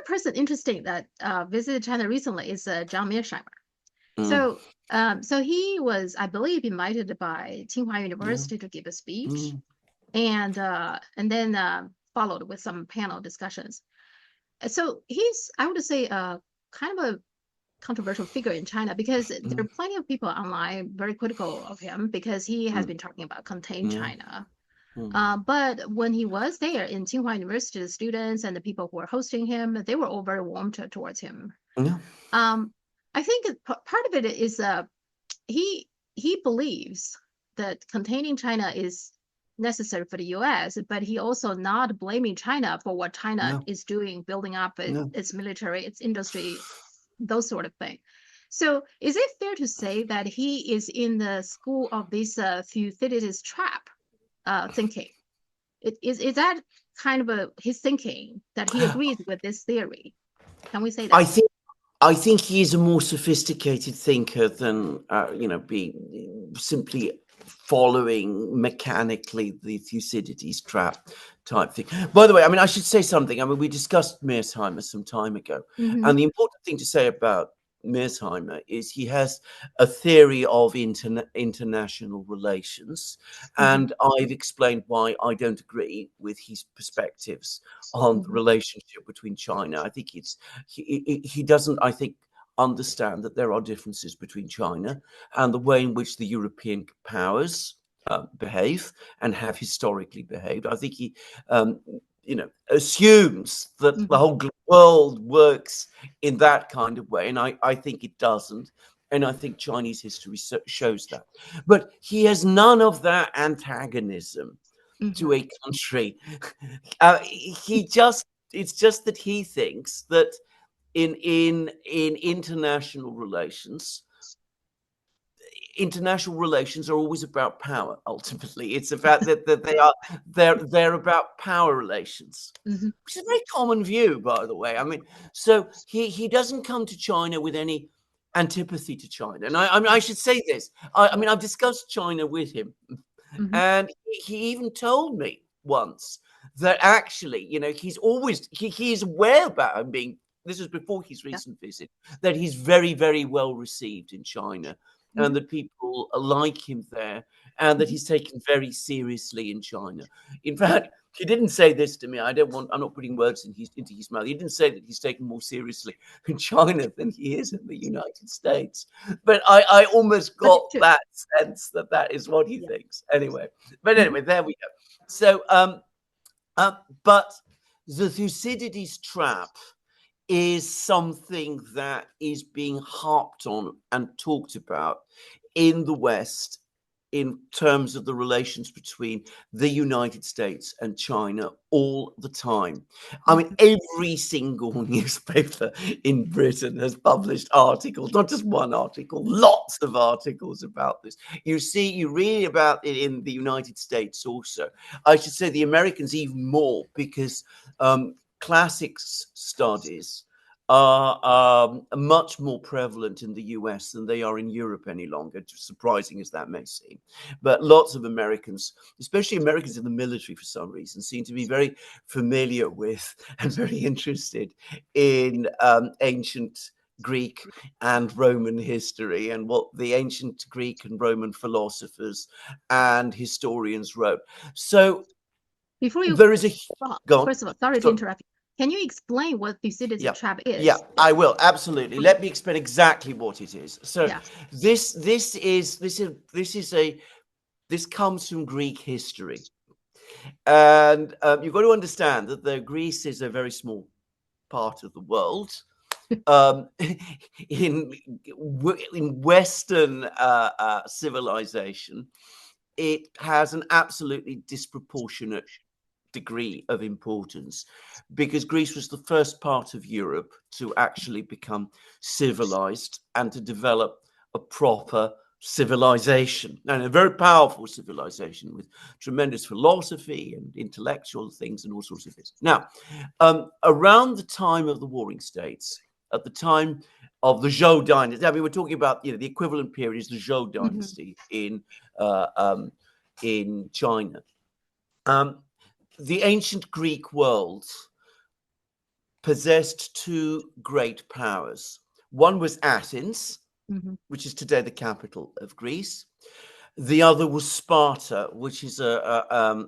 person interesting that visited China recently is John Mearsheimer. Mm. So he was, I believe, invited by Tsinghua Yeah. University to give a speech, Mm. and then followed with some panel discussions. So he's, I would say, kind of a controversial figure in China because there are Mm. plenty of people online very critical of him because he has Mm. been talking about contain Yeah. China. Mm. But when he was there in Tsinghua University, the students and the people who were hosting him, they were all very warm towards him. Yeah. I think part of it is he believes that containing China is necessary for the U.S., but he also not blaming China for what China Yeah. is doing, building up Yeah. its military, its industry, those sort of things. So is it fair to say that he is in the school of this Thucydides trap thinking? Is that kind of his thinking that he agrees with this theory? Can we say that? I think he is a more sophisticated thinker than be simply following mechanically the Thucydides trap type thing. By the way, I mean, I should say something. I mean, we discussed Mearsheimer some time ago, Mm-hmm. and the important thing to say about Mearsheimer is he has a theory of international relations, and I've explained why I don't agree with his perspectives on the relationship between China. I think he doesn't, I think, understand that there are differences between China and the way in which the European powers behave and have historically behaved. I think he assumes that the whole world works in that kind of way, and I think it doesn't. And I think Chinese history shows that. But he has none of that antagonism to a country. It's just that he thinks that in international relations are always about power. Ultimately, it's about that they're about power relations, which is a very common view, by the way. I mean, so he doesn't come to China with any antipathy to China. And I mean, I should say this. I mean, I've discussed China with him, and he even told me once that actually, he's aware about him being. This was before his recent visit, that he's very, very well received in China, and that people like him there, and that he's taken very seriously in China. In fact, he didn't say this to me. I'm not putting words into his mouth. He didn't say that he's taken more seriously in China than he is in the United States. But I almost got that sense that is what he thinks. Anyway, there we go. So, but the Thucydides trap is something that is being harped on and talked about in the West in terms of the relations between the United States and China all the time. I mean, every single newspaper in Britain has published articles, not just one article, lots of articles about this. You read about it in the United States also. I should say the Americans even more, because classics studies are much more prevalent in the US than they are in Europe any longer, surprising as that may seem. But lots of Americans, especially Americans in the military for some reason, seem to be very familiar with and very interested in ancient Greek and Roman history and what the ancient Greek and Roman philosophers and historians wrote. So before you there is a go on. First of all, sorry to interrupt you. Can you explain what Thucydides trap is? Yeah, I will, absolutely. Let me explain exactly what it is. So this comes from Greek history, and you've got to understand that though Greece is a very small part of the world, in Western civilization, it has an absolutely disproportionate degree of importance, because Greece was the first part of Europe to actually become civilized and to develop a proper civilization, and a very powerful civilization with tremendous philosophy and intellectual things and all sorts of things. Now, around the time of the Warring States, at the time of the Zhou dynasty, I mean, we're talking about, the equivalent period is the Zhou dynasty in China. The ancient Greek world possessed two great powers. One was Athens, which is today the capital of Greece. The other was Sparta, which is a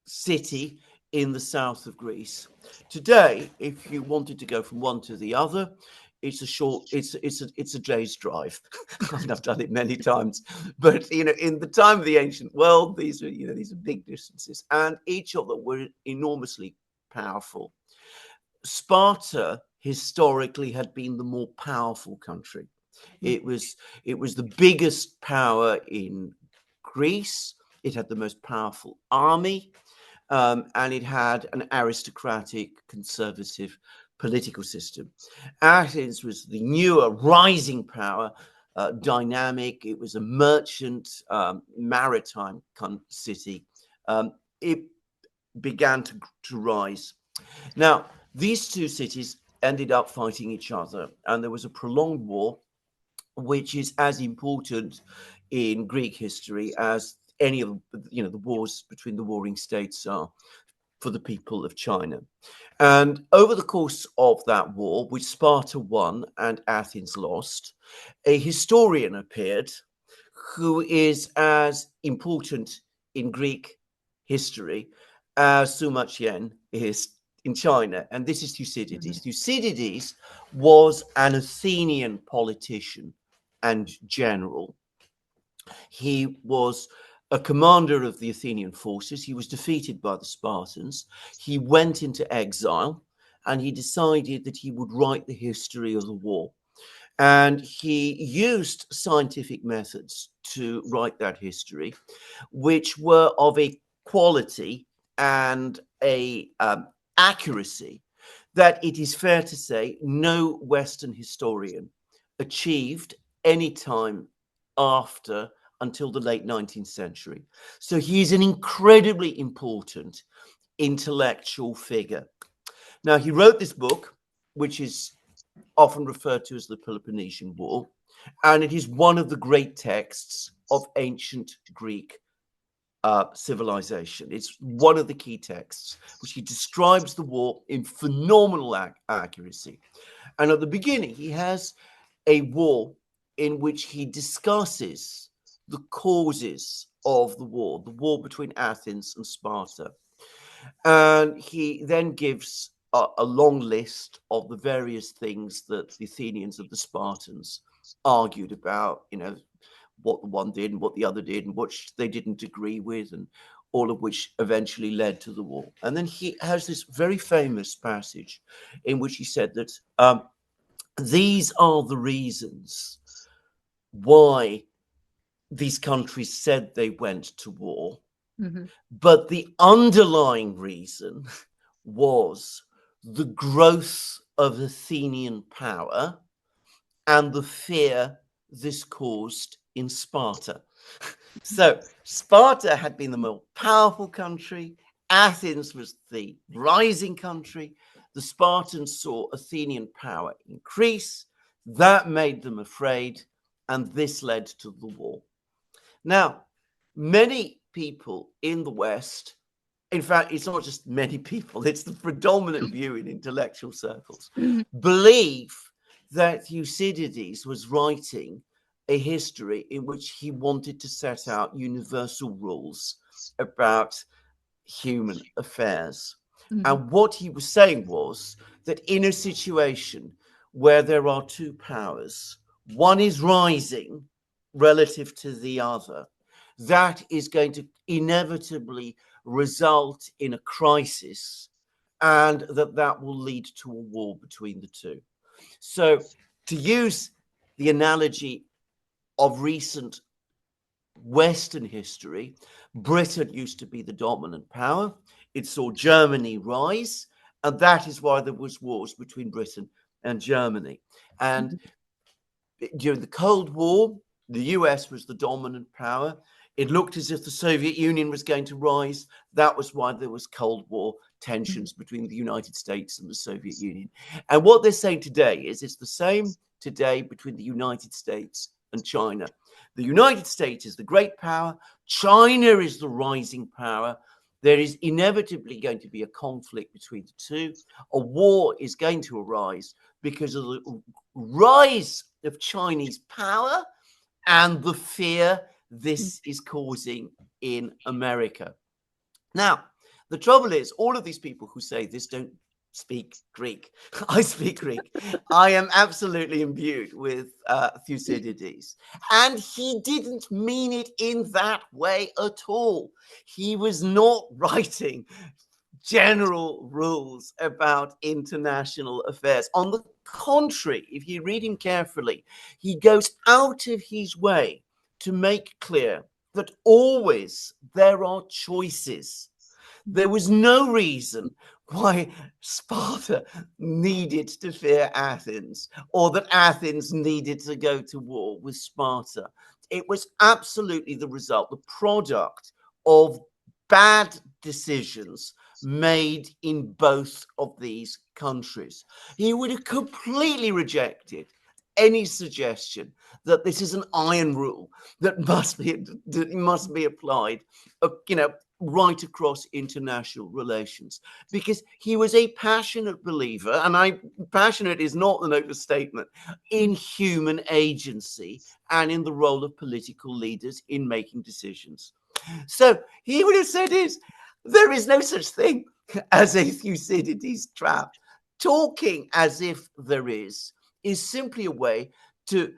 city in the south of Greece. Today, if you wanted to go from one to the other, it's a day's drive. I've done it many times, but in the time of the ancient world, these are big distances, and each of them were enormously powerful. Sparta historically had been the more powerful country. It was the biggest power in Greece. It had the most powerful army, and it had an aristocratic, conservative political system. Athens was the newer, rising power, dynamic. It was a merchant, maritime city. It began to rise. Now, these two cities ended up fighting each other, and there was a prolonged war, which is as important in Greek history as any of the wars between the warring states are for the people of China. And over the course of that war, which Sparta won and Athens lost, a historian appeared who is as important in Greek history as Sima Qian is in China, and this is Thucydides. Thucydides was an Athenian politician and general. He was a commander of the Athenian forces. He was defeated by the Spartans. He went into exile, and he decided that he would write the history of the war. And he used scientific methods to write that history, which were of a quality and a accuracy that it is fair to say no Western historian achieved any time after until the late 19th century. So he is an incredibly important intellectual figure. Now, he wrote this book, which is often referred to as the Peloponnesian War, and it is one of the great texts of ancient Greek civilization. It's one of the key texts, which he describes the war in phenomenal accuracy. And at the beginning, he has a war in which he discusses the causes of the war between Athens and Sparta. And he then gives a long list of the various things that the Athenians and the Spartans argued about, what the one did and what the other did and what they didn't agree with, and all of which eventually led to the war. And then he has this very famous passage in which he said that these are the reasons why these countries said they went to war, but the underlying reason was the growth of Athenian power and the fear this caused in Sparta. So Sparta had been the more powerful country. Athens was the rising country. The Spartans saw Athenian power increase. That made them afraid, and this led to the war. Now, many people in the West, in fact, it's not just many people, it's the predominant view in intellectual circles, believe that Thucydides was writing a history in which he wanted to set out universal rules about human affairs. And what he was saying was that in a situation where there are two powers, one is rising relative to the other, that is going to inevitably result in a crisis, and that will lead to a war between the two. So to use the analogy of recent Western history, Britain used to be the dominant power. It saw Germany rise, and that is why there was wars between Britain and Germany. And during the Cold War, the US was the dominant power. It looked as if the Soviet Union was going to rise. That was why there was Cold War tensions between the United States and the Soviet Union. And what they're saying today is it's the same today between the United States and China. The United States is the great power. China is the rising power. there is inevitably going to be a conflict between the two. A war is going to arise because of the rise of Chinese power and the fear this is causing in America. Now, the trouble is, all of these people who say this don't speak Greek. I speak Greek. I am absolutely imbued with Thucydides. And he didn't mean it in that way at all. He was not writing general rules about international affairs. On the contrary, if you read him carefully, he goes out of his way to make clear that always there are choices. There was no reason why Sparta needed to fear Athens, or that Athens needed to go to war with Sparta. It was absolutely the result, the product of bad decisions made in both of these countries. He would have completely rejected any suggestion that this is an iron rule that must be applied, right across international relations, because he was a passionate believer, and passionate is not an overstatement, in human agency and in the role of political leaders in making decisions. So he would have said there is no such thing as a Thucydides trap. Talking as if there is simply a way to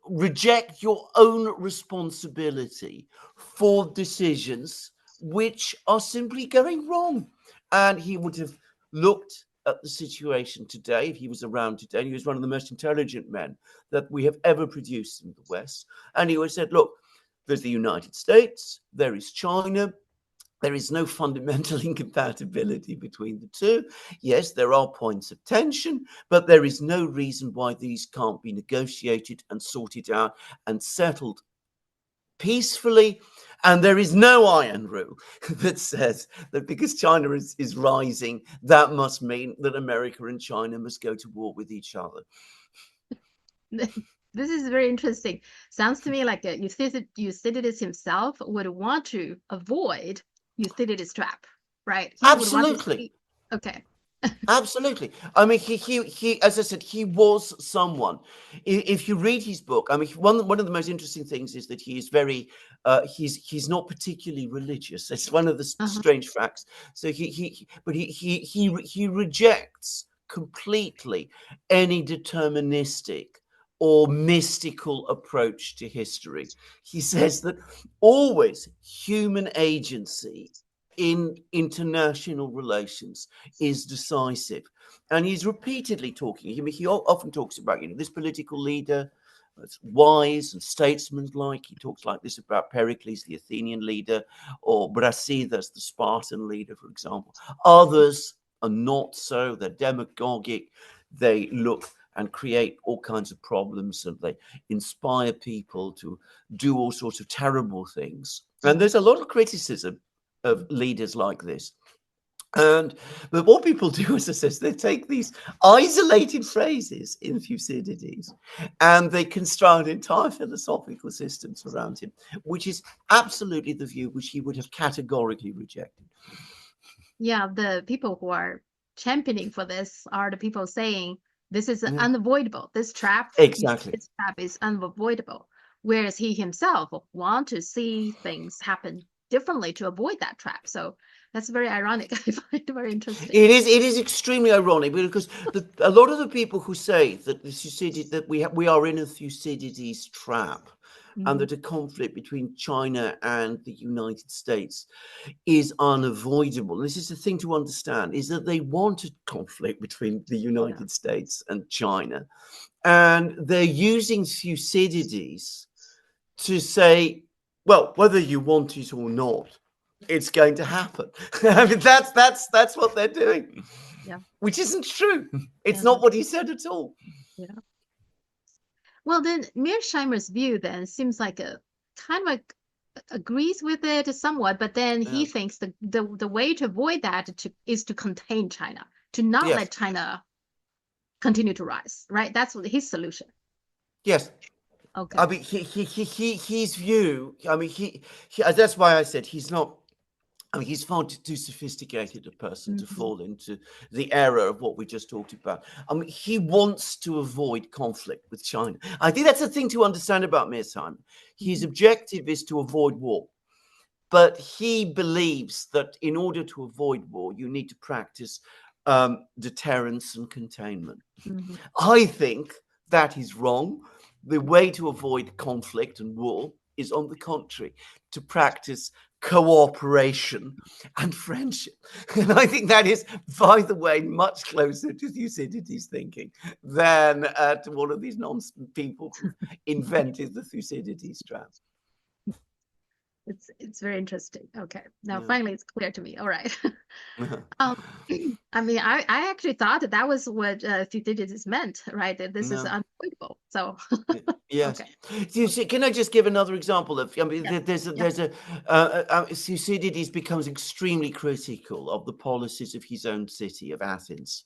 reject your own responsibility for decisions which are simply going wrong. And he would have looked at the situation today, if he was around today, and he was one of the most intelligent men that we have ever produced in the West, and he would have said, look, there's the United States, there is China, there is no fundamental incompatibility between the two. Yes, there are points of tension, but there is no reason why these can't be negotiated and sorted out and settled peacefully. And there is no iron rule that says that because China is rising, that must mean that America and China must go to war with each other. This is very interesting. Sounds to me like Thucydides himself would want to avoid Thucydides trap, right? He Absolutely. Okay. Absolutely. I mean, he, as I said, he was someone. If you read his book, I mean, one of the most interesting things is that he is very, he's not particularly religious. It's one of the strange facts. So he rejects completely any deterministic or mystical approach to history. He says that always human agency in international relations is decisive. And he's repeatedly talking, he often talks about, this political leader that's wise and statesman-like. He talks like this about Pericles, the Athenian leader, or Brasidas, the Spartan leader, for example. Others are not so. They're demagogic. They look and create all kinds of problems, and they inspire people to do all sorts of terrible things. And there's a lot of criticism of leaders like this. But what people do, as I said, they take these isolated phrases in Thucydides and they construct entire philosophical systems around him, which is absolutely the view which he would have categorically rejected. Yeah, the people who are championing for this are the people saying this is unavoidable. This trap, exactly, this trap is unavoidable. Whereas he himself wants to see things happen differently to avoid that trap. So that's very ironic. I find it very interesting. It is extremely ironic because a lot of the people who say that we are in a Thucydides trap and that a conflict between China and the United States is unavoidable. This is the thing to understand, is that they want a conflict between the United States and China. And they're using Thucydides to say, well, whether you want it or not, it's going to happen. I mean, that's what they're doing. Yeah. Which isn't true. It's not what he said at all. Yeah. Well, then Mearsheimer's view then seems like agrees with it somewhat, but then he thinks the way to avoid that is to contain China, to not let China continue to rise, right? That's his solution. Yes. Okay. I mean, his view. I mean, he that's why I said he's not I mean, he's far too sophisticated a person to fall into the error of what we just talked about. I mean, he wants to avoid conflict with China. I think that's the thing to understand about Mearsheimer. His objective is to avoid war. But he believes that in order to avoid war, you need to practice deterrence and containment. I think that is wrong. The way to avoid conflict and war is, on the contrary, to practice cooperation and friendship. And I think that is, by the way, much closer to Thucydides' thinking than to one of these nonsense people who invented the Thucydides trap. It's very interesting. Okay, now finally it's clear to me. All right. I mean, I actually thought that was what Thucydides meant, right? That this is unavoidable. So yes. Okay. You see, can I just give another example of? I mean, there's a Thucydides becomes extremely critical of the policies of his own city of Athens,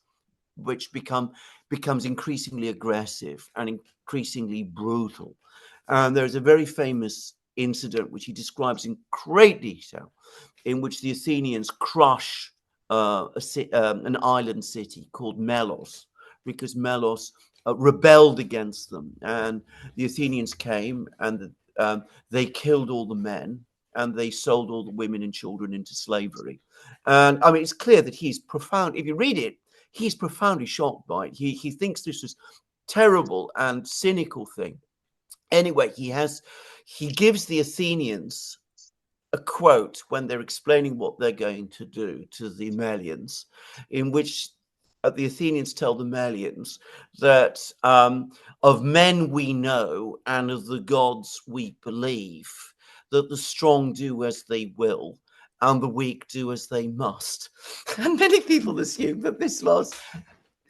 which becomes increasingly aggressive and increasingly brutal. And there's a very famous incident which he describes in great detail, in which the Athenians crush an island city called Melos, because Melos rebelled against them, and the Athenians came and they killed all the men and they sold all the women and children into slavery. And I mean, it's clear that he's profound. If you read it, he's profoundly shocked by it. He thinks this is terrible and cynical thing. Anyway, he gives the Athenians a quote when they're explaining what they're going to do to the Melians, in which the Athenians tell the Melians that of men we know and of the gods we believe, that the strong do as they will and the weak do as they must. And many people assume that this was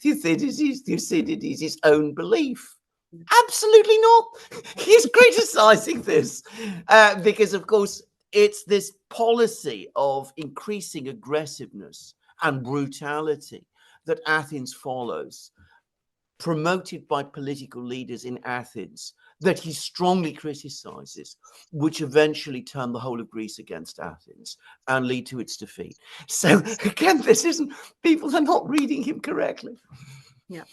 Thucydides' own belief. Absolutely not. He's criticizing this because, of course, it's this policy of increasing aggressiveness and brutality that Athens follows, promoted by political leaders in Athens, that he strongly criticizes, which eventually turn the whole of Greece against Athens and lead to its defeat. So again, this isn't, people are not reading him correctly. Yeah.